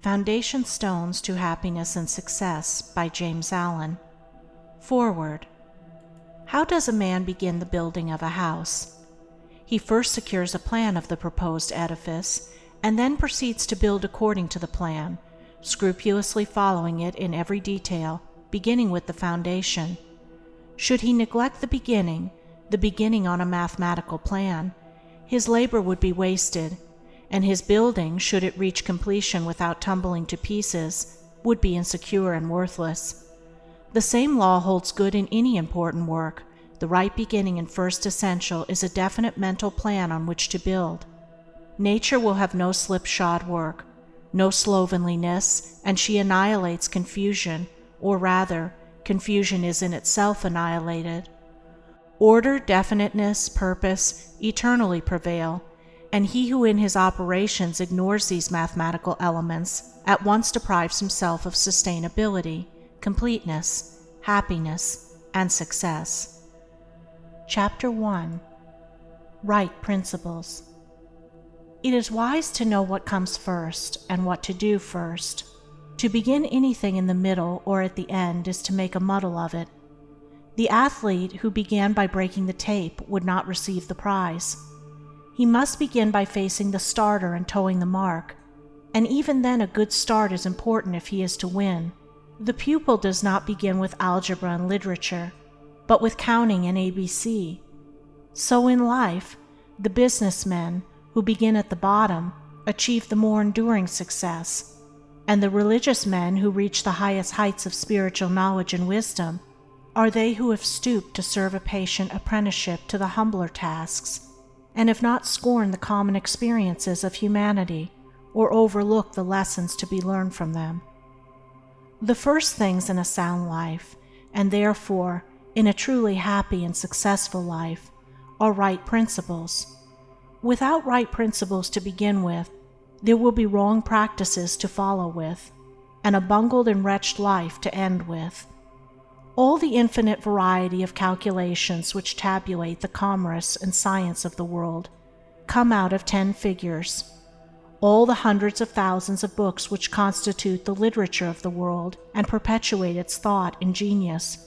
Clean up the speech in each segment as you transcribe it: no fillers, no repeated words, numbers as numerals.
Foundation Stones to Happiness and Success by James Allen. Foreword. How does a man begin the building of a house? He first secures a plan of the proposed edifice, and then proceeds to build according to the plan, scrupulously following it in every detail, beginning with the foundation. Should he neglect the beginning on a mathematical plan, his labor would be wasted, and his building, should it reach completion without tumbling to pieces, would be insecure and worthless. The same law holds good in any important work. The right beginning and first essential is a definite mental plan on which to build. Nature will have no slipshod work, no slovenliness, and she annihilates confusion, or rather, confusion is in itself annihilated. Order, definiteness, purpose eternally prevail, and he who in his operations ignores these mathematical elements at once deprives himself of sustainability, completeness, happiness, and success. Chapter 1. Right Principles. It is wise to know what comes first and what to do first. To begin anything in the middle or at the end is to make a muddle of it. The athlete who began by breaking the tape would not receive the prize. He must begin by facing the starter and toeing the mark, and even then a good start is important if he is to win. The pupil does not begin with algebra and literature, but with counting and ABC. So in life, the businessmen who begin at the bottom achieve the more enduring success, and the religious men who reach the highest heights of spiritual knowledge and wisdom are they who have stooped to serve a patient apprenticeship to the humbler tasks, and have not scorned the common experiences of humanity or overlooked the lessons to be learned from them. The first things in a sound life, and therefore in a truly happy and successful life, are right principles. Without right principles to begin with, there will be wrong practices to follow with, and a bungled and wretched life to end with. All the infinite variety of calculations which tabulate the commerce and science of the world come out of 10 figures. All the hundreds of thousands of books which constitute the literature of the world and perpetuate its thought and genius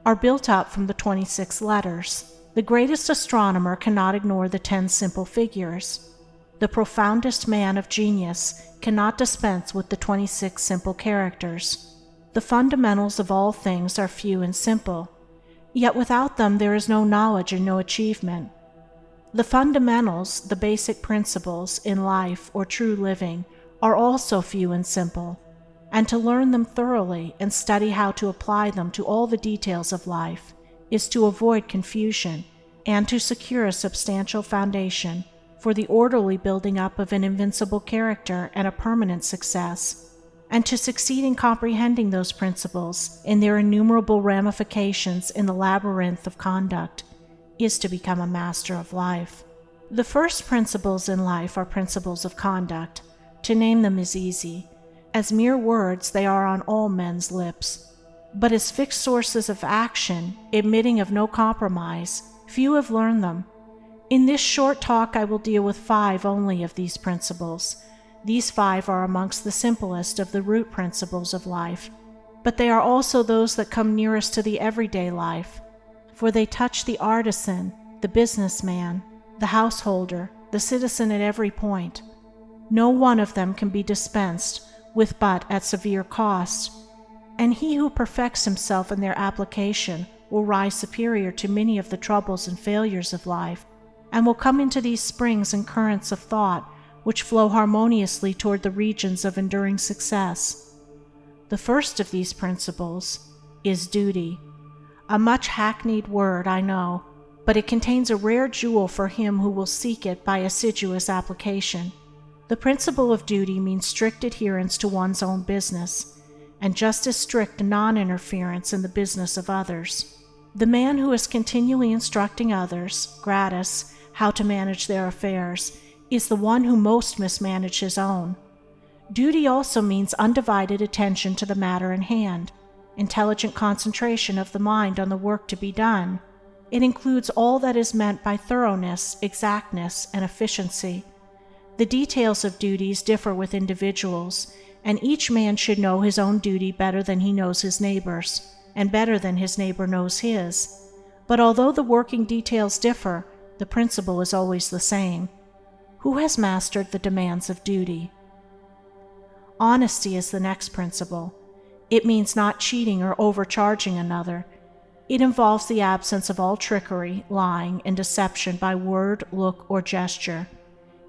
are built up from the 26 letters. The greatest astronomer cannot ignore the 10 simple figures. The profoundest man of genius cannot dispense with the 26 simple characters. The fundamentals of all things are few and simple, yet without them there is no knowledge and no achievement. The fundamentals, the basic principles, in life or true living are also few and simple, and to learn them thoroughly and study how to apply them to all the details of life is to avoid confusion and to secure a substantial foundation for the orderly building up of an invincible character and a permanent success. And to succeed in comprehending those principles in their innumerable ramifications in the labyrinth of conduct is to become a master of life. The first principles in life are principles of conduct. To name them is easy. As mere words they are on all men's lips. But as fixed sources of action, admitting of no compromise, few have learned them. In this short talk I will deal with 5 only of these principles. These 5 are amongst the simplest of the root principles of life, but they are also those that come nearest to the everyday life, for they touch the artisan, the businessman, the householder, the citizen at every point. No one of them can be dispensed with but at severe cost, and he who perfects himself in their application will rise superior to many of the troubles and failures of life, and will come into these springs and currents of thought which flow harmoniously toward the regions of enduring success. The first of these principles is duty. A much hackneyed word, I know, but it contains a rare jewel for him who will seek it by assiduous application. The principle of duty means strict adherence to one's own business, and just as strict non-interference in the business of others. The man who is continually instructing others, gratis, how to manage their affairs, is the one who most mismanages his own. Duty also means undivided attention to the matter in hand, intelligent concentration of the mind on the work to be done. It includes all that is meant by thoroughness, exactness, and efficiency. The details of duties differ with individuals, and each man should know his own duty better than he knows his neighbor's, and better than his neighbor knows his. But although the working details differ, the principle is always the same. Who has mastered the demands of duty? Honesty is the next principle. It means not cheating or overcharging another. It involves the absence of all trickery, lying, and deception by word, look, or gesture.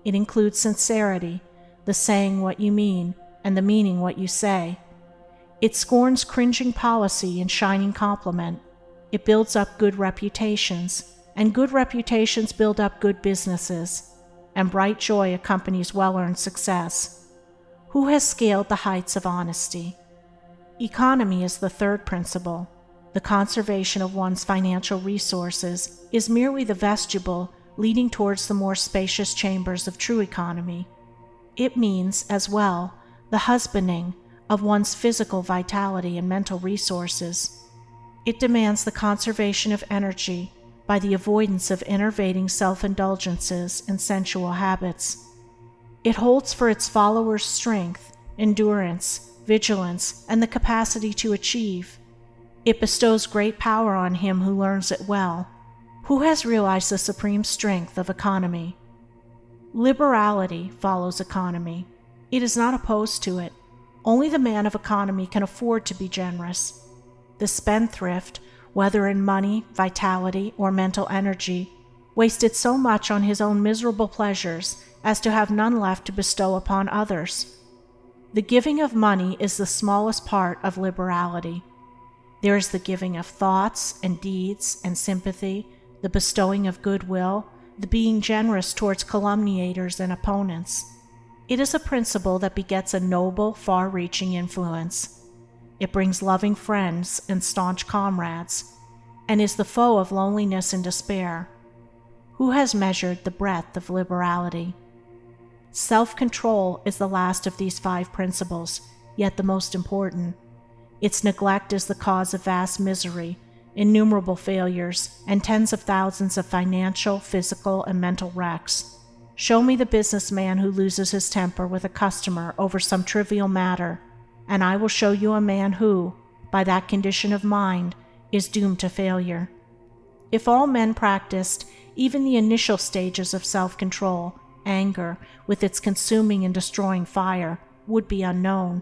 It includes sincerity, the saying what you mean, and the meaning what you say. It scorns cringing policy and shining compliment. It builds up good reputations, and good reputations build up good businesses, and bright joy accompanies well-earned success. Who has scaled the heights of honesty? Economy is the third principle. The conservation of one's financial resources is merely the vestibule leading towards the more spacious chambers of true economy. It means, as well, the husbanding of one's physical vitality and mental resources. It demands the conservation of energy by the avoidance of enervating self-indulgences and sensual habits. It holds for its followers strength, endurance, vigilance, and the capacity to achieve. It bestows great power on him who learns it well. Who has realized the supreme strength of economy? Liberality follows economy. It is not opposed to it. Only the man of economy can afford to be generous. The spendthrift, whether in money, vitality, or mental energy, wasted so much on his own miserable pleasures as to have none left to bestow upon others. The giving of money is the smallest part of liberality. There is the giving of thoughts and deeds and sympathy, the bestowing of goodwill, the being generous towards calumniators and opponents. It is a principle that begets a noble, far-reaching influence. It brings loving friends and staunch comrades, and is the foe of loneliness and despair. Who has measured the breadth of liberality? Self-control is the last of these 5 principles, yet the most important. Its neglect is the cause of vast misery, innumerable failures, and tens of thousands of financial, physical, and mental wrecks. Show me the businessman who loses his temper with a customer over some trivial matter, and I will show you a man who, by that condition of mind, is doomed to failure. If all men practiced even the initial stages of self-control, anger, with its consuming and destroying fire, would be unknown.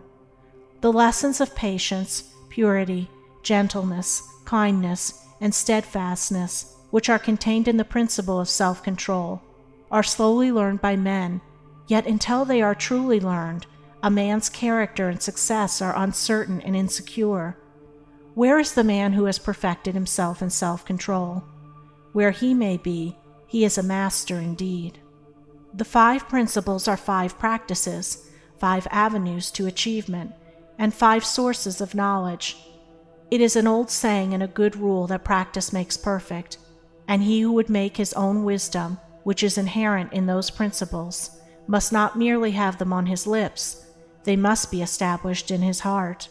The lessons of patience, purity, gentleness, kindness, and steadfastness, which are contained in the principle of self-control, are slowly learned by men, yet until they are truly learned, a man's character and success are uncertain and insecure. Where is the man who has perfected himself in self-control? Where he may be, he is a master indeed. The 5 principles are 5 practices, 5 avenues to achievement, and 5 sources of knowledge. It is an old saying and a good rule that practice makes perfect, and he who would make his own wisdom, which is inherent in those principles, must not merely have them on his lips, they must be established in his heart.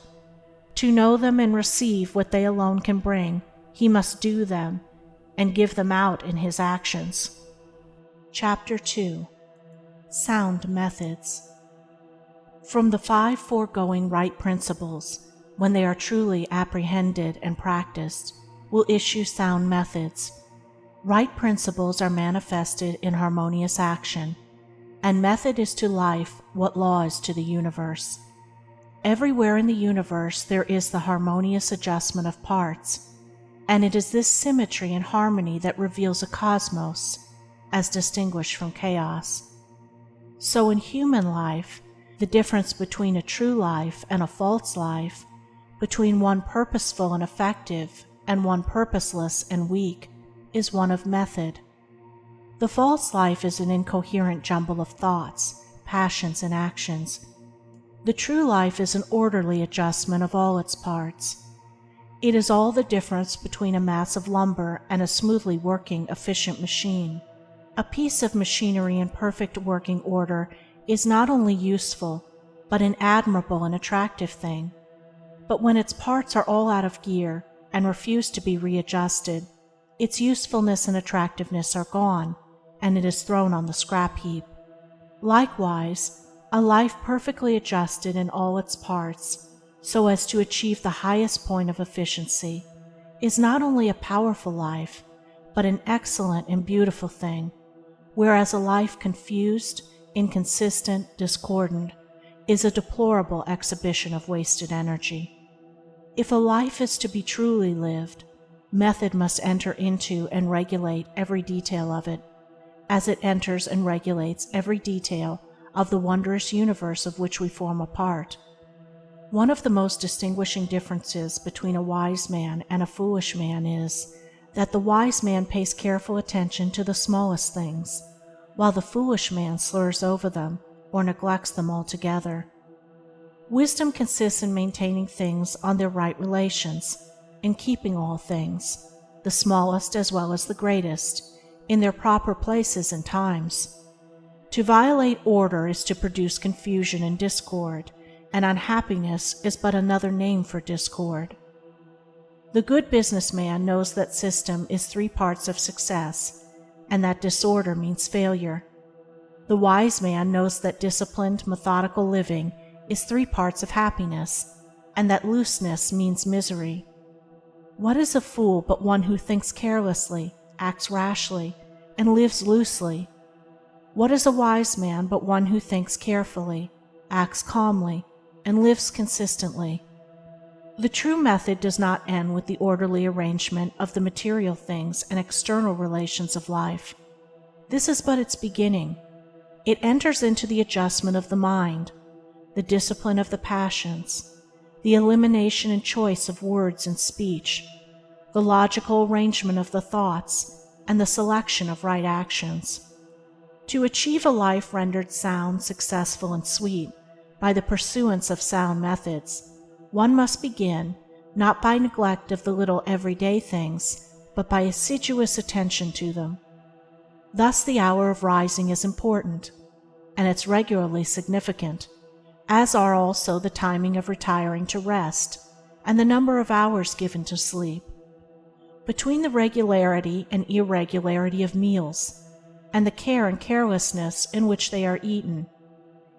To know them and receive what they alone can bring, he must do them, and give them out in his actions. Chapter 2. Sound Methods. From the 5 foregoing right principles, when they are truly apprehended and practiced, will issue sound methods. Right principles are manifested in harmonious action, and method is to life what law is to the universe. Everywhere in the universe there is the harmonious adjustment of parts, and it is this symmetry and harmony that reveals a cosmos, as distinguished from chaos. So in human life, the difference between a true life and a false life, between one purposeful and effective and one purposeless and weak, is one of method. The false life is an incoherent jumble of thoughts, passions, and actions. The true life is an orderly adjustment of all its parts. It is all the difference between a mass of lumber and a smoothly working, efficient machine. A piece of machinery in perfect working order is not only useful, but an admirable and attractive thing. But when its parts are all out of gear and refuse to be readjusted, its usefulness and attractiveness are gone, and it is thrown on the scrap heap. Likewise, a life perfectly adjusted in all its parts, so as to achieve the highest point of efficiency, is not only a powerful life, but an excellent and beautiful thing, whereas a life confused, inconsistent, discordant, is a deplorable exhibition of wasted energy. If a life is to be truly lived, method must enter into and regulate every detail of it, as it enters and regulates every detail of the wondrous universe of which we form a part. One of the most distinguishing differences between a wise man and a foolish man is that the wise man pays careful attention to the smallest things, while the foolish man slurs over them or neglects them altogether. Wisdom consists in maintaining things on their right relations, in keeping all things, the smallest as well as the greatest, in their proper places and times. To violate order is to produce confusion and discord, and unhappiness is but another name for discord. The good businessman knows that system is 3 parts of success, and that disorder means failure. The wise man knows that disciplined, methodical living is 3 parts of happiness, and that looseness means misery. What is a fool but one who thinks carelessly, acts rashly, and lives loosely? What is a wise man but one who thinks carefully, acts calmly, and lives consistently? The true method does not end with the orderly arrangement of the material things and external relations of life. This is but its beginning. It enters into the adjustment of the mind, the discipline of the passions, the elimination and choice of words and speech, the logical arrangement of the thoughts, and the selection of right actions. To achieve a life rendered sound, successful, and sweet by the pursuance of sound methods, one must begin not by neglect of the little everyday things, but by assiduous attention to them. Thus the hour of rising is important, and it's regularly significant, as are also the timing of retiring to rest and the number of hours given to sleep. Between the regularity and irregularity of meals, and the care and carelessness in which they are eaten,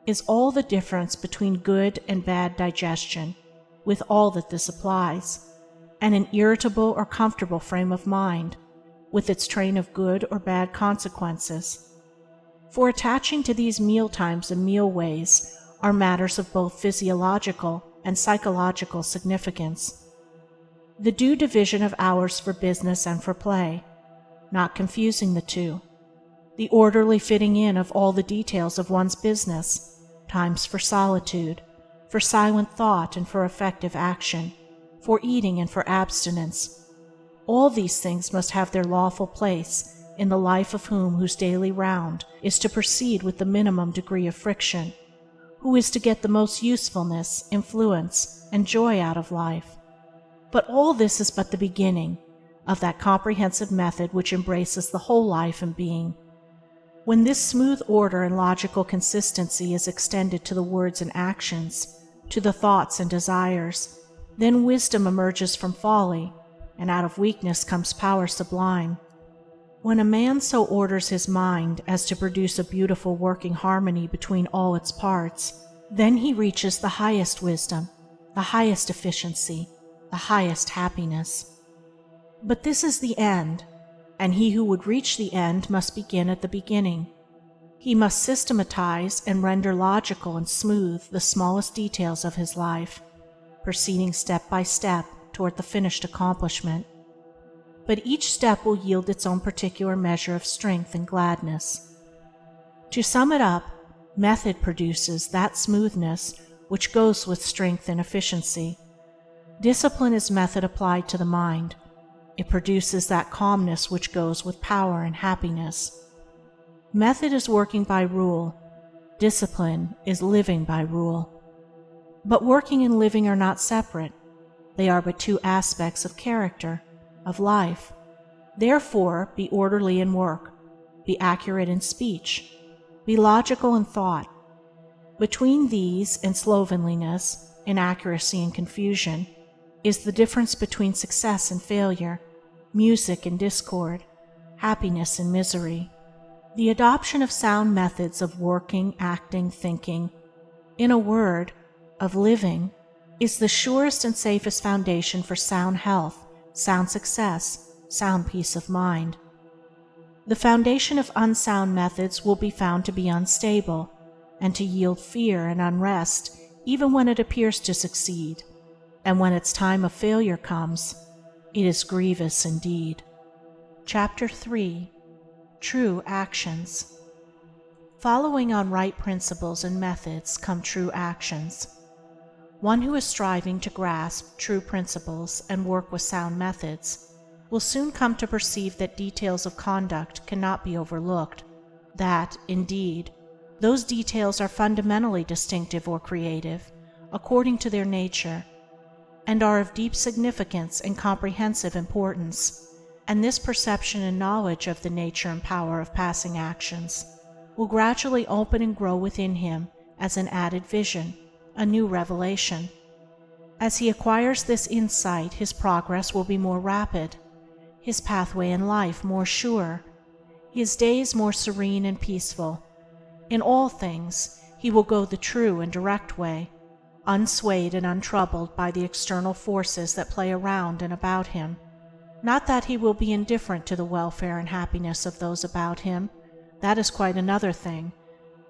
is all the difference between good and bad digestion, with all that this applies, and an irritable or comfortable frame of mind, with its train of good or bad consequences. For attaching to these meal times and meal ways are matters of both physiological and psychological significance. The due division of hours for business and for play, not confusing the two. The orderly fitting in of all the details of one's business, times for solitude, for silent thought and for effective action, for eating and for abstinence. All these things must have their lawful place in the life of whose daily round is to proceed with the minimum degree of friction, who is to get the most usefulness, influence, and joy out of life. But all this is but the beginning of that comprehensive method which embraces the whole life and being. When this smooth order and logical consistency is extended to the words and actions, to the thoughts and desires, then wisdom emerges from folly, and out of weakness comes power sublime. When a man so orders his mind as to produce a beautiful working harmony between all its parts, then he reaches the highest wisdom, the highest efficiency, the highest happiness. But this is the end, and he who would reach the end must begin at the beginning. He must systematize and render logical and smooth the smallest details of his life, proceeding step by step toward the finished accomplishment. But each step will yield its own particular measure of strength and gladness. To sum it up, method produces that smoothness which goes with strength and efficiency. Discipline is method applied to the mind. It produces that calmness which goes with power and happiness. Method is working by rule. Discipline is living by rule. But working and living are not separate. They are but 2 aspects of character, of life. Therefore, be orderly in work, be accurate in speech, be logical in thought. Between these and slovenliness, inaccuracy and confusion, is the difference between success and failure, music and discord, happiness and misery. The adoption of sound methods of working, acting, thinking, in a word, of living, is the surest and safest foundation for sound health, sound success, sound peace of mind. The foundation of unsound methods will be found to be unstable, and to yield fear and unrest even when it appears to succeed, and when its time of failure comes, it is grievous indeed. Chapter 3. True Actions. Following on right principles and methods come true actions. One who is striving to grasp true principles and work with sound methods will soon come to perceive that details of conduct cannot be overlooked, that, indeed, those details are fundamentally distinctive or creative, according to their nature, and are of deep significance and comprehensive importance, and this perception and knowledge of the nature and power of passing actions will gradually open and grow within him as an added vision, a new revelation. As he acquires this insight, his progress will be more rapid, his pathway in life more sure, his days more serene and peaceful. In all things, he will go the true and direct way, unswayed and untroubled by the external forces that play around and about him. Not that he will be indifferent to the welfare and happiness of those about him, that is quite another thing,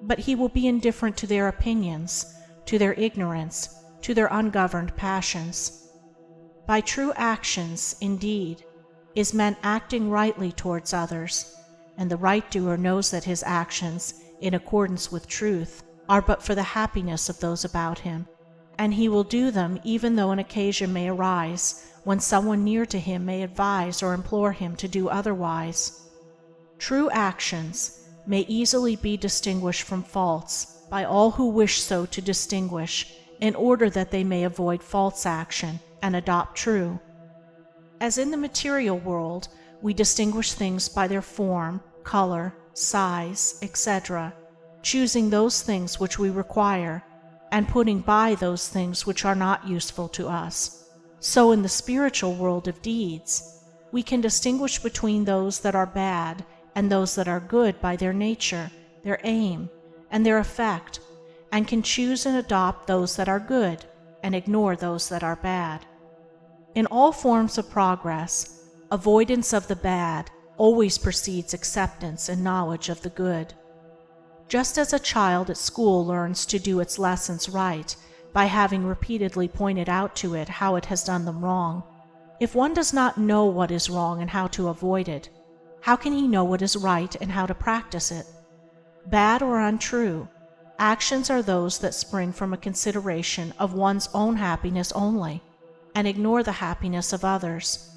but he will be indifferent to their opinions, to their ignorance, to their ungoverned passions. By true actions, indeed, is meant acting rightly towards others, and the right doer knows that his actions, in accordance with truth, are but for the happiness of those about him, and he will do them even though an occasion may arise when someone near to him may advise or implore him to do otherwise. True actions may easily be distinguished from false by all who wish so to distinguish, in order that they may avoid false action and adopt true. As in the material world, we distinguish things by their form, color, size, etc., choosing those things which we require, and putting by those things which are not useful to us. So in the spiritual world of deeds, we can distinguish between those that are bad and those that are good by their nature, their aim, and their effect, and can choose and adopt those that are good and ignore those that are bad. In all forms of progress, avoidance of the bad always precedes acceptance and knowledge of the good. Just as a child at school learns to do its lessons right by having repeatedly pointed out to it how it has done them wrong, if one does not know what is wrong and how to avoid it, how can he know what is right and how to practice it? Bad or untrue, actions are those that spring from a consideration of one's own happiness only, and ignore the happiness of others,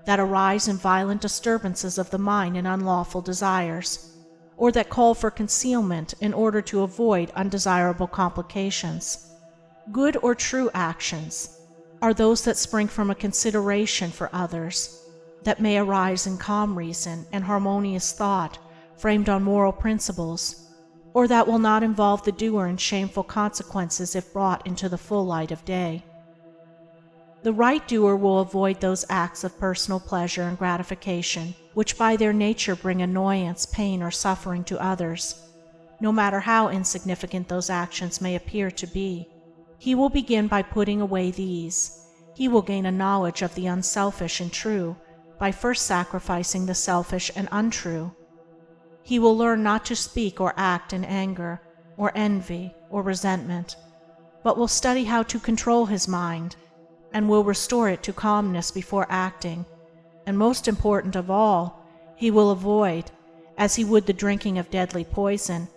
that arise in violent disturbances of the mind and unlawful desires, or that call for concealment in order to avoid undesirable complications. Good or true actions are those that spring from a consideration for others, that may arise in calm reason and harmonious thought framed on moral principles, or that will not involve the doer in shameful consequences if brought into the full light of day. The right doer will avoid those acts of personal pleasure and gratification which by their nature bring annoyance, pain, or suffering to others, no matter how insignificant those actions may appear to be. He will begin by putting away these. He will gain a knowledge of the unselfish and true by first sacrificing the selfish and untrue. He will learn not to speak or act in anger, or envy, or resentment, but will study how to control his mind, and will restore it to calmness before acting, and most important of all, he will avoid, as he would the drinking of deadly poison,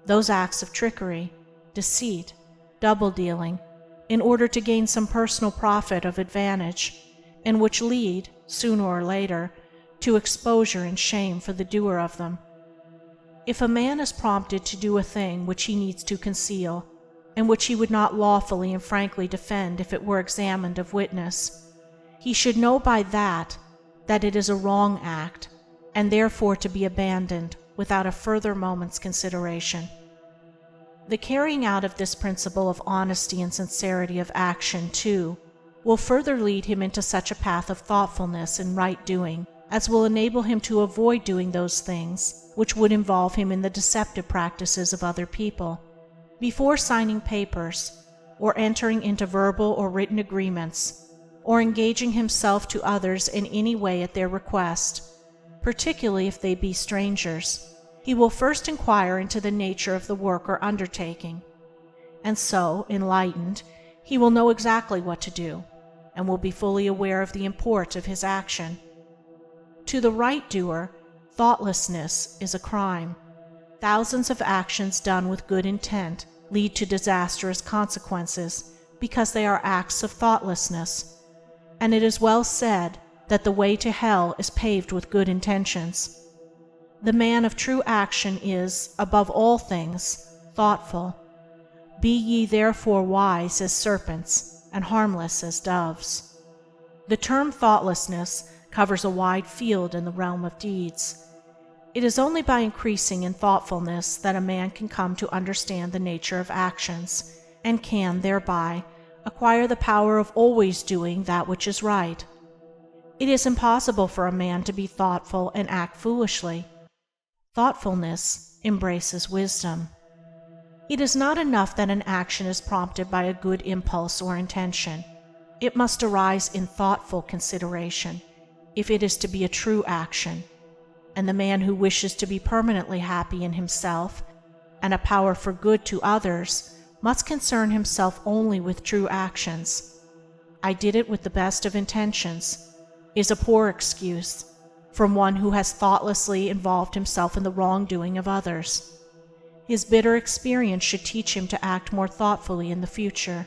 those acts of trickery, deceit, double-dealing, in order to gain some personal profit of advantage, and which lead, sooner or later, to exposure and shame for the doer of them. If a man is prompted to do a thing which he needs to conceal, and which he would not lawfully and frankly defend if it were examined of witness, he should know by that it is a wrong act, and therefore to be abandoned without a further moment's consideration. The carrying out of this principle of honesty and sincerity of action, too, will further lead him into such a path of thoughtfulness and right doing as will enable him to avoid doing those things which would involve him in the deceptive practices of other people. Before signing papers, or entering into verbal or written agreements, or engaging himself to others in any way at their request, particularly if they be strangers, he will first inquire into the nature of the work or undertaking, and so, enlightened, he will know exactly what to do, and will be fully aware of the import of his action. To the right doer, thoughtlessness is a crime. Thousands of actions done with good intent lead to disastrous consequences because they are acts of thoughtlessness, and it is well said that the way to hell is paved with good intentions. The man of true action is, above all things, thoughtful. Be ye therefore wise as serpents and harmless as doves. The term thoughtlessness covers a wide field in the realm of deeds. It is only by increasing in thoughtfulness that a man can come to understand the nature of actions, and can, thereby, acquire the power of always doing that which is right. It is impossible for a man to be thoughtful and act foolishly. Thoughtfulness embraces wisdom. It is not enough that an action is prompted by a good impulse or intention. It must arise in thoughtful consideration, if it is to be a true action, and the man who wishes to be permanently happy in himself and a power for good to others must concern himself only with true actions. "I did it with the best of intentions" is a poor excuse from one who has thoughtlessly involved himself in the wrongdoing of others. His bitter experience should teach him to act more thoughtfully in the future.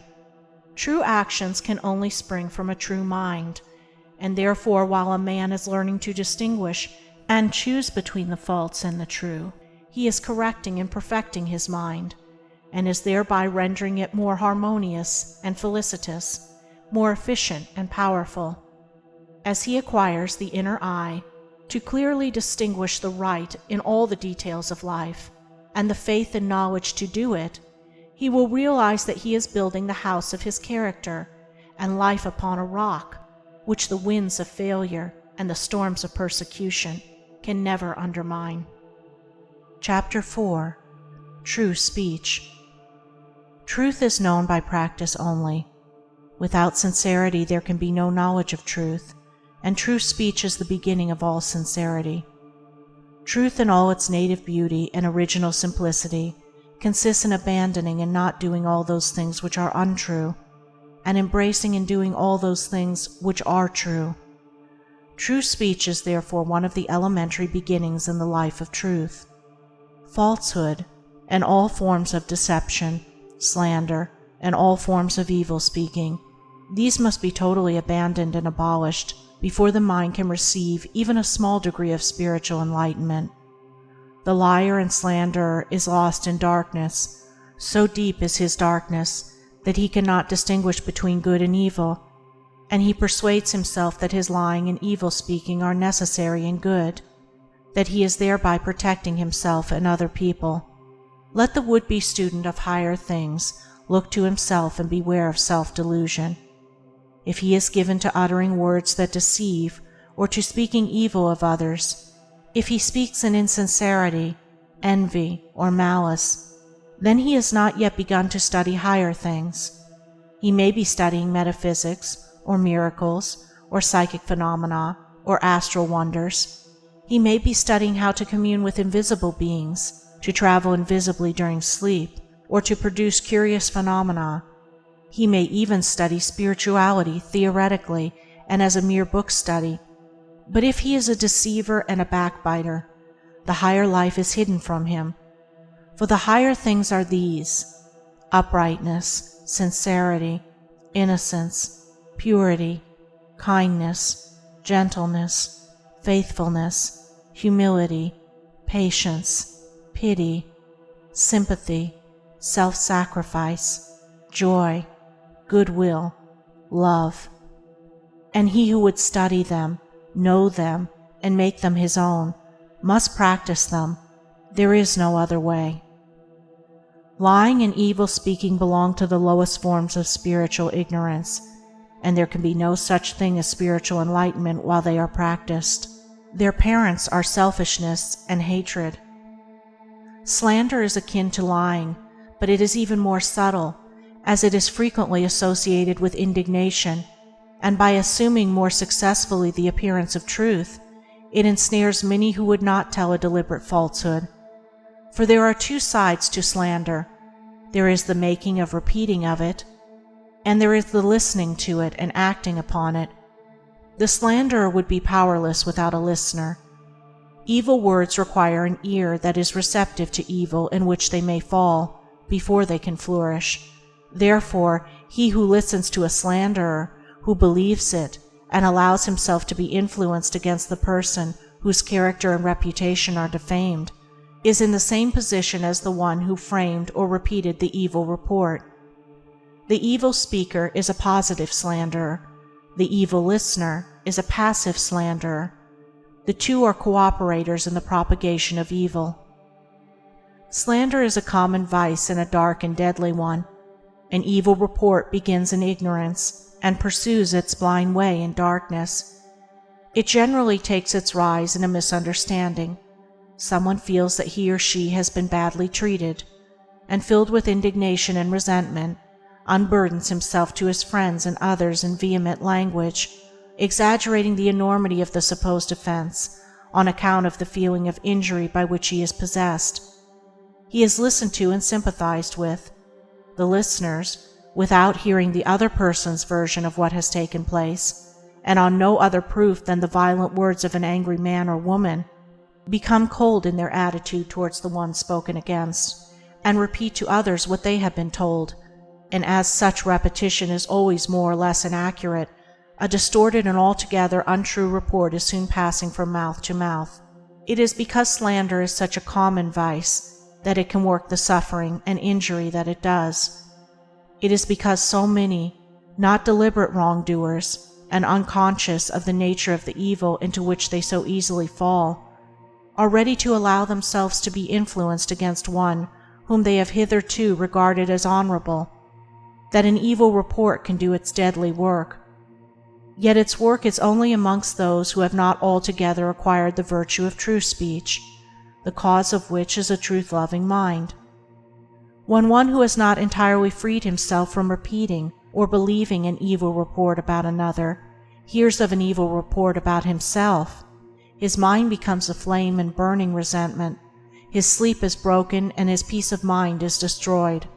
True actions can only spring from a true mind, and therefore while a man is learning to distinguish and choose between the false and the true, he is correcting and perfecting his mind, and is thereby rendering it more harmonious and felicitous, more efficient and powerful. As he acquires the inner eye to clearly distinguish the right in all the details of life, and the faith and knowledge to do it, he will realize that he is building the house of his character and life upon a rock, which the winds of failure and the storms of persecution can never undermine. Chapter 4. True Speech. Truth is known by practice only. Without sincerity there can be no knowledge of truth, and true speech is the beginning of all sincerity. Truth in all its native beauty and original simplicity consists in abandoning and not doing all those things which are untrue, and embracing and doing all those things which are true. True speech is therefore one of the elementary beginnings in the life of truth. Falsehood, and all forms of deception, slander, and all forms of evil speaking, these must be totally abandoned and abolished before the mind can receive even a small degree of spiritual enlightenment. The liar and slanderer is lost in darkness. So deep is his darkness that he cannot distinguish between good and evil, and he persuades himself that his lying and evil speaking are necessary and good, that he is thereby protecting himself and other people. Let the would-be student of higher things look to himself and beware of self-delusion. If he is given to uttering words that deceive, or to speaking evil of others, if he speaks in insincerity, envy, or malice, then he has not yet begun to study higher things. He may be studying metaphysics, or miracles, or psychic phenomena, or astral wonders. He may be studying how to commune with invisible beings, to travel invisibly during sleep, or to produce curious phenomena. He may even study spirituality theoretically and as a mere book study. But if he is a deceiver and a backbiter, the higher life is hidden from him. For the higher things are these: uprightness, sincerity, innocence, purity, kindness, gentleness, faithfulness, humility, patience, pity, sympathy, self-sacrifice, joy, goodwill, love. And he who would study them, know them, and make them his own, must practice them. There is no other way. Lying and evil speaking belong to the lowest forms of spiritual ignorance, and there can be no such thing as spiritual enlightenment while they are practiced. Their parents are selfishness and hatred. Slander is akin to lying, but it is even more subtle, as it is frequently associated with indignation, and by assuming more successfully the appearance of truth, it ensnares many who would not tell a deliberate falsehood. For there are two sides to slander. There is the making of repeating of it, and there is the listening to it and acting upon it. The slanderer would be powerless without a listener. Evil words require an ear that is receptive to evil in which they may fall, before they can flourish. Therefore, he who listens to a slanderer, who believes it, and allows himself to be influenced against the person whose character and reputation are defamed, is in the same position as the one who framed or repeated the evil report. The evil speaker is a positive slanderer. The evil listener is a passive slanderer. The two are cooperators in the propagation of evil. Slander is a common vice and a dark and deadly one. An evil report begins in ignorance and pursues its blind way in darkness. It generally takes its rise in a misunderstanding. Someone feels that he or she has been badly treated, and filled with indignation and resentment, unburdens himself to his friends and others in vehement language, exaggerating the enormity of the supposed offense on account of the feeling of injury by which he is possessed. He is listened to and sympathized with. The listeners, without hearing the other person's version of what has taken place, and on no other proof than the violent words of an angry man or woman, become cold in their attitude towards the one spoken against, and repeat to others what they have been told, and as such repetition is always more or less inaccurate, a distorted and altogether untrue report is soon passing from mouth to mouth. It is because slander is such a common vice that it can work the suffering and injury that it does. It is because so many, not deliberate wrongdoers, and unconscious of the nature of the evil into which they so easily fall, are ready to allow themselves to be influenced against one whom they have hitherto regarded as honorable, that an evil report can do its deadly work. Yet its work is only amongst those who have not altogether acquired the virtue of true speech, the cause of which is a truth-loving mind. When one who has not entirely freed himself from repeating or believing an evil report about another hears of an evil report about himself, his mind becomes aflame in burning resentment, his sleep is broken, and his peace of mind is destroyed.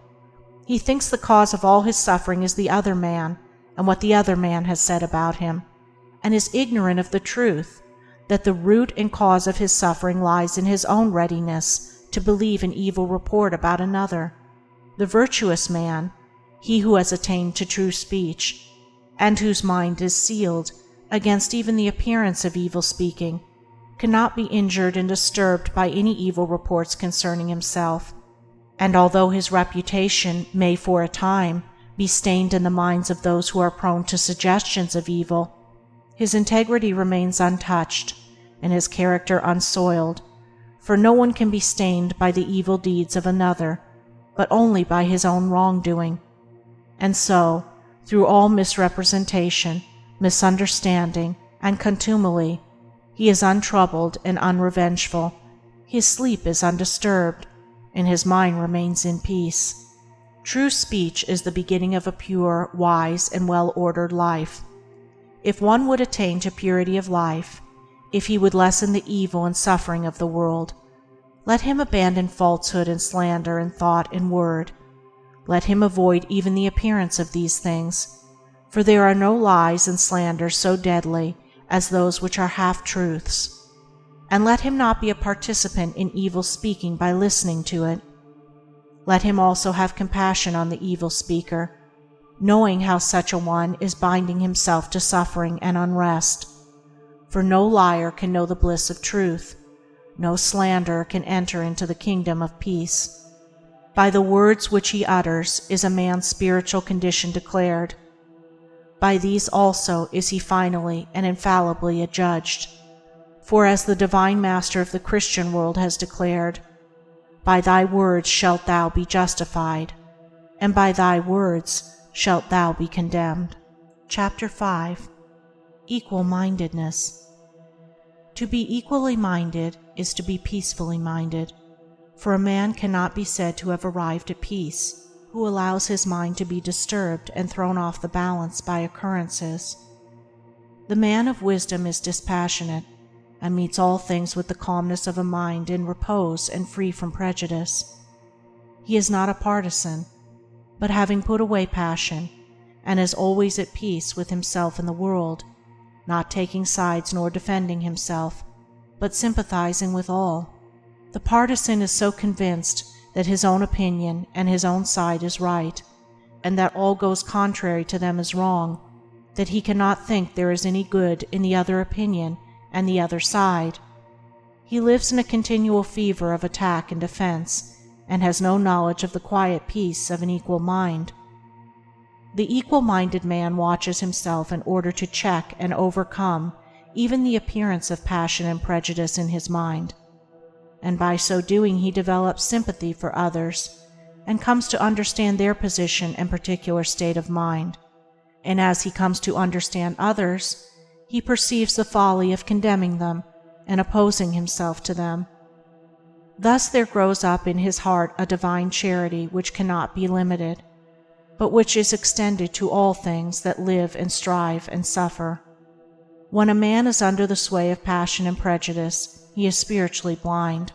He thinks the cause of all his suffering is the other man and what the other man has said about him, and is ignorant of the truth that the root and cause of his suffering lies in his own readiness to believe an evil report about another. The virtuous man, he who has attained to true speech, and whose mind is sealed against even the appearance of evil speaking, cannot be injured and disturbed by any evil reports concerning himself, and although his reputation may for a time be stained in the minds of those who are prone to suggestions of evil, his integrity remains untouched and his character unsoiled, for no one can be stained by the evil deeds of another, but only by his own wrongdoing. And so, through all misrepresentation, misunderstanding, and contumely, he is untroubled and unrevengeful, his sleep is undisturbed, and his mind remains in peace. True speech is the beginning of a pure, wise, and well-ordered life. If one would attain to purity of life, if he would lessen the evil and suffering of the world, let him abandon falsehood and slander in thought and word. Let him avoid even the appearance of these things, for there are no lies and slanders so deadly as those which are half-truths. And let him not be a participant in evil speaking by listening to it. Let him also have compassion on the evil speaker, knowing how such a one is binding himself to suffering and unrest. For no liar can know the bliss of truth, no slanderer can enter into the kingdom of peace. By the words which he utters is a man's spiritual condition declared. By these also is he finally and infallibly adjudged. For as the divine Master of the Christian world has declared, "By thy words shalt thou be justified, and by thy words shalt thou be condemned." Chapter 5. Equal-mindedness. To be equally minded is to be peacefully minded, for a man cannot be said to have arrived at peace who allows his mind to be disturbed and thrown off the balance by occurrences. The man of wisdom is dispassionate, and meets all things with the calmness of a mind in repose and free from prejudice. He is not a partisan, but having put away passion, and is always at peace with himself and the world, not taking sides nor defending himself, but sympathizing with all. The partisan is so convinced that his own opinion and his own side is right, and that all goes contrary to them is wrong, that he cannot think there is any good in the other opinion and the other side. He lives in a continual fever of attack and defense, and has no knowledge of the quiet peace of an equal mind. The equal-minded man watches himself in order to check and overcome even the appearance of passion and prejudice in his mind, and by so doing he develops sympathy for others and comes to understand their position and particular state of mind, and as he comes to understand others, he perceives the folly of condemning them and opposing himself to them. Thus there grows up in his heart a divine charity which cannot be limited, but which is extended to all things that live and strive and suffer. When a man is under the sway of passion and prejudice, he is spiritually blind.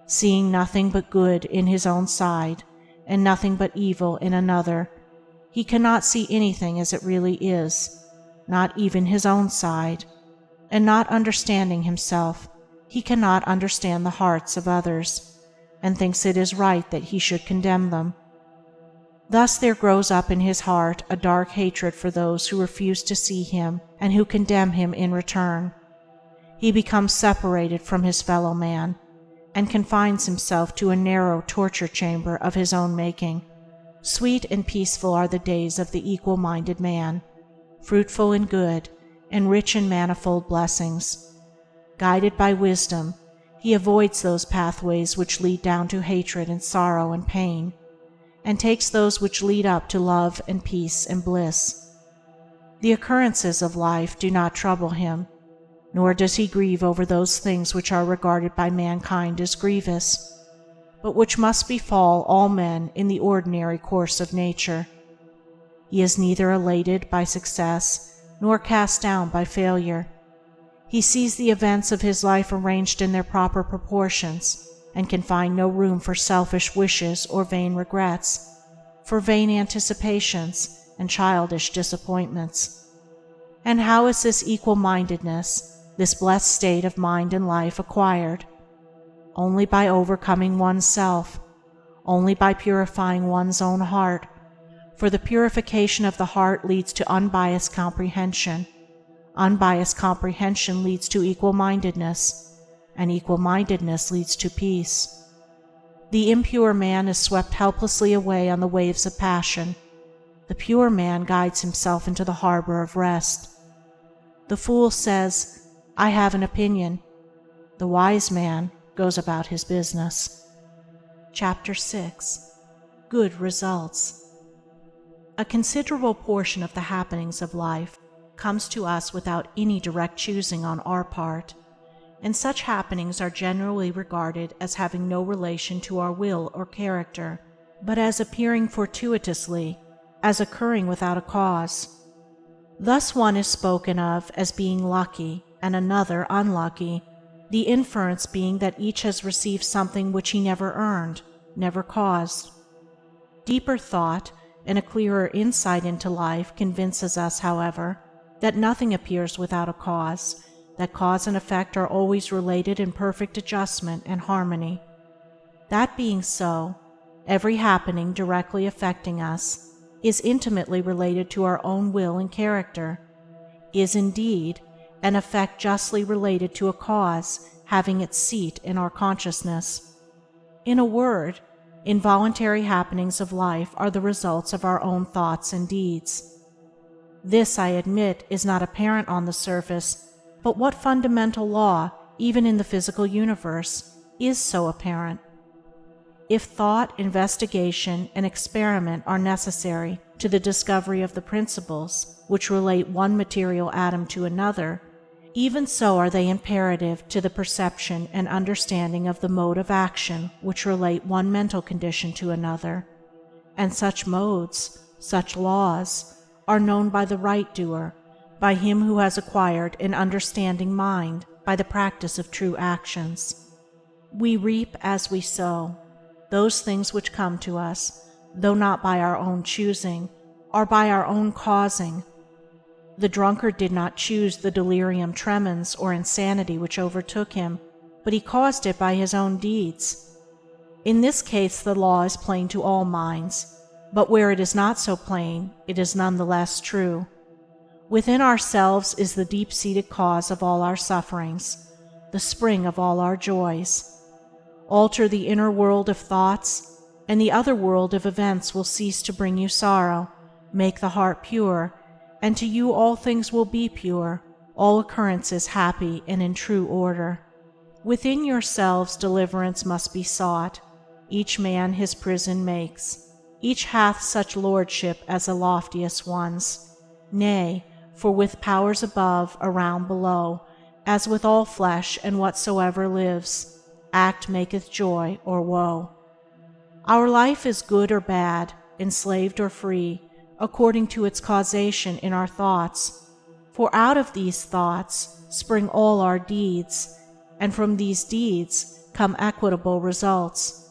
Seeing nothing but good in his own side, and nothing but evil in another, he cannot see anything as it really is, not even his own side, and not understanding himself, he cannot understand the hearts of others, and thinks it is right that he should condemn them. Thus there grows up in his heart a dark hatred for those who refuse to see him and who condemn him in return. He becomes separated from his fellow man, and confines himself to a narrow torture chamber of his own making. Sweet and peaceful are the days of the equal-minded man, fruitful in good, and rich in manifold blessings. Guided by wisdom, he avoids those pathways which lead down to hatred and sorrow and pain, and takes those which lead up to love and peace and bliss. The occurrences of life do not trouble him, nor does he grieve over those things which are regarded by mankind as grievous, but which must befall all men in the ordinary course of nature. He is neither elated by success nor cast down by failure. He sees the events of his life arranged in their proper proportions, and can find no room for selfish wishes or vain regrets, for vain anticipations and childish disappointments. And how is this equal-mindedness, this blessed state of mind and life, acquired? Only by overcoming one's self, only by purifying one's own heart, for the purification of the heart leads to unbiased comprehension. Unbiased comprehension leads to equal-mindedness, and equal-mindedness leads to peace. The impure man is swept helplessly away on the waves of passion. The pure man guides himself into the harbor of rest. The fool says, "I have an opinion." The wise man goes about his business. Chapter 6. Good Results. A considerable portion of the happenings of life comes to us without any direct choosing on our part, and such happenings are generally regarded as having no relation to our will or character, but as appearing fortuitously, as occurring without a cause. Thus one is spoken of as being lucky and another unlucky, the inference being that each has received something which he never earned, never caused. Deeper thought and a clearer insight into life convinces us, however, that nothing appears without a cause, that cause and effect are always related in perfect adjustment and harmony. That being so, every happening directly affecting us is intimately related to our own will and character, is indeed an effect justly related to a cause having its seat in our consciousness. In a word, involuntary happenings of life are the results of our own thoughts and deeds. This, I admit, is not apparent on the surface, but what fundamental law, even in the physical universe, is so apparent? If thought, investigation, and experiment are necessary to the discovery of the principles which relate one material atom to another, Even so are they imperative to the perception and understanding of the mode of action which relate one mental condition to another, and such modes, such laws, are known by the right doer, by him who has acquired an understanding mind by the practice of true actions. We reap as we sow. Those things which come to us, though not by our own choosing, are by our own causing. The drunkard did not choose the delirium tremens or insanity which overtook him, but he caused it by his own deeds. In this case the law is plain to all minds, but where it is not so plain, it is none the less true. Within ourselves is the deep-seated cause of all our sufferings, the spring of all our joys. Alter the inner world of thoughts, and the other world of events will cease to bring you sorrow. Make the heart pure, and to you all things will be pure, all occurrences happy and in true order. Within yourselves deliverance must be sought. Each man his prison makes. Each hath such lordship as the loftiest one's. Nay, for with powers above, around, below, as with all flesh and whatsoever lives, act maketh joy or woe. Our life is good or bad, enslaved or free, according to its causation in our thoughts. For out of these thoughts spring all our deeds, and from these deeds come equitable results.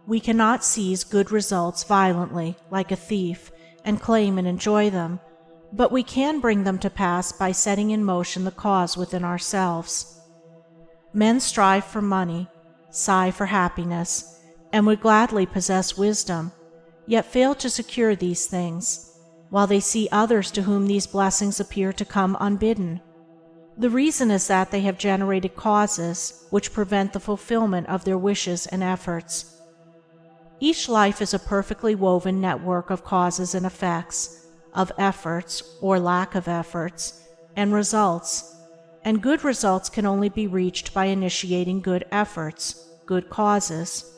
We cannot seize good results violently, like a thief, and claim and enjoy them, but we can bring them to pass by setting in motion the cause within ourselves. Men strive for money, sigh for happiness, and would gladly possess wisdom, yet fail to secure these things, while they see others to whom these blessings appear to come unbidden. The reason is that they have generated causes which prevent the fulfillment of their wishes and efforts. Each life is a perfectly woven network of causes and effects, of efforts or lack of efforts, and results, and good results can only be reached by initiating good efforts, good causes.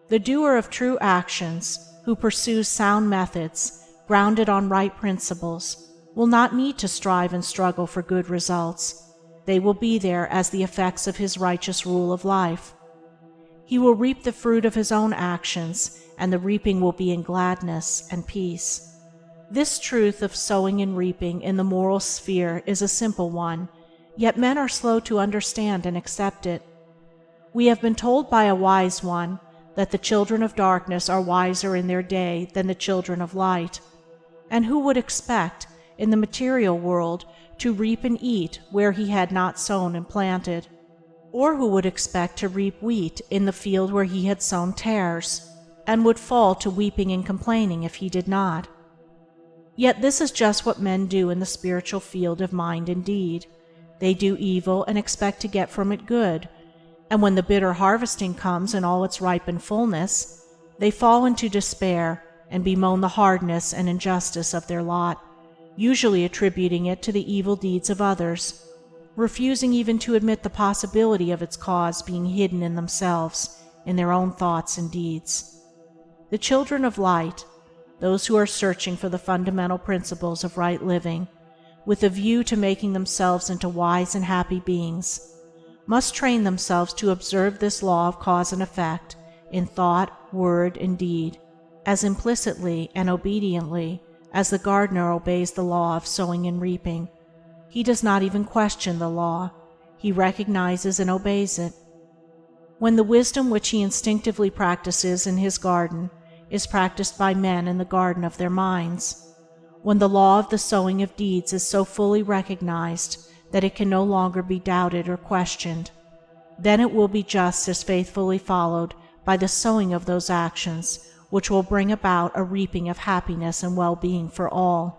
The doer of true actions, who pursues sound methods, grounded on right principles, will not need to strive and struggle for good results. They will be there as the effects of his righteous rule of life. He will reap the fruit of his own actions, and the reaping will be in gladness and peace. This truth of sowing and reaping in the moral sphere is a simple one, yet men are slow to understand and accept it. We have been told by a wise one that the children of darkness are wiser in their day than the children of light. And who would expect, in the material world, to reap and eat where he had not sown and planted? Or who would expect to reap wheat in the field where he had sown tares, and would fall to weeping and complaining if he did not? Yet this is just what men do in the spiritual field of mind and deed. They do evil and expect to get from it good, and when the bitter harvesting comes in all its ripened fullness, they fall into despair and bemoan the hardness and injustice of their lot, usually attributing it to the evil deeds of others, refusing even to admit the possibility of its cause being hidden in themselves, in their own thoughts and deeds. The children of light, those who are searching for the fundamental principles of right living, with a view to making themselves into wise and happy beings, must train themselves to observe this law of cause and effect in thought, word, and deed, as implicitly and obediently as the gardener obeys the law of sowing and reaping. He does not even question the law. He recognizes and obeys it. When the wisdom which he instinctively practices in his garden is practiced by men in the garden of their minds, when the law of the sowing of deeds is so fully recognized that it can no longer be doubted or questioned, then it will be just as faithfully followed by the sowing of those actions which will bring about a reaping of happiness and well-being for all.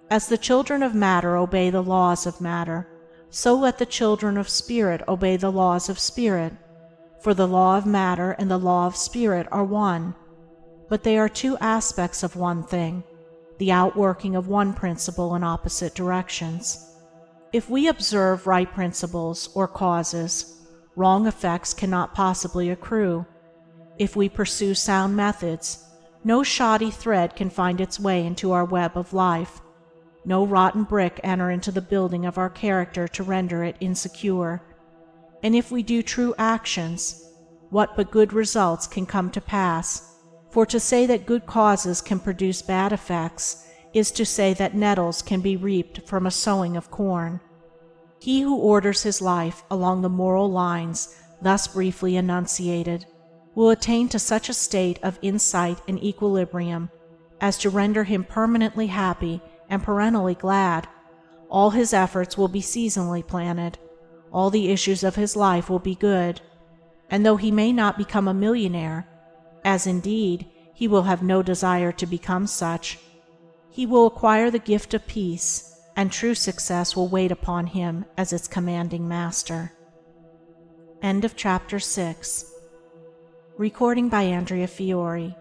As the children of matter obey the laws of matter, so let the children of spirit obey the laws of spirit, for the law of matter and the law of spirit are one, but they are two aspects of one thing, the outworking of one principle in opposite directions. If we observe right principles or causes, wrong effects cannot possibly accrue. If we pursue sound methods, no shoddy thread can find its way into our web of life. no rotten brick enter into the building of our character to render it insecure. And if we do true actions, what but good results can come to pass? For to say that good causes can produce bad effects is to say that nettles can be reaped from a sowing of corn. He who orders his life along the moral lines thus briefly enunciated will attain to such a state of insight and equilibrium as to render him permanently happy and perennially glad. All his efforts will be seasonally planted, all the issues of his life will be good, and though he may not become a millionaire, as indeed he will have no desire to become such, he will acquire the gift of peace, and true success will wait upon him as its commanding master. End of chapter 6. Recording by Andrea Fiore.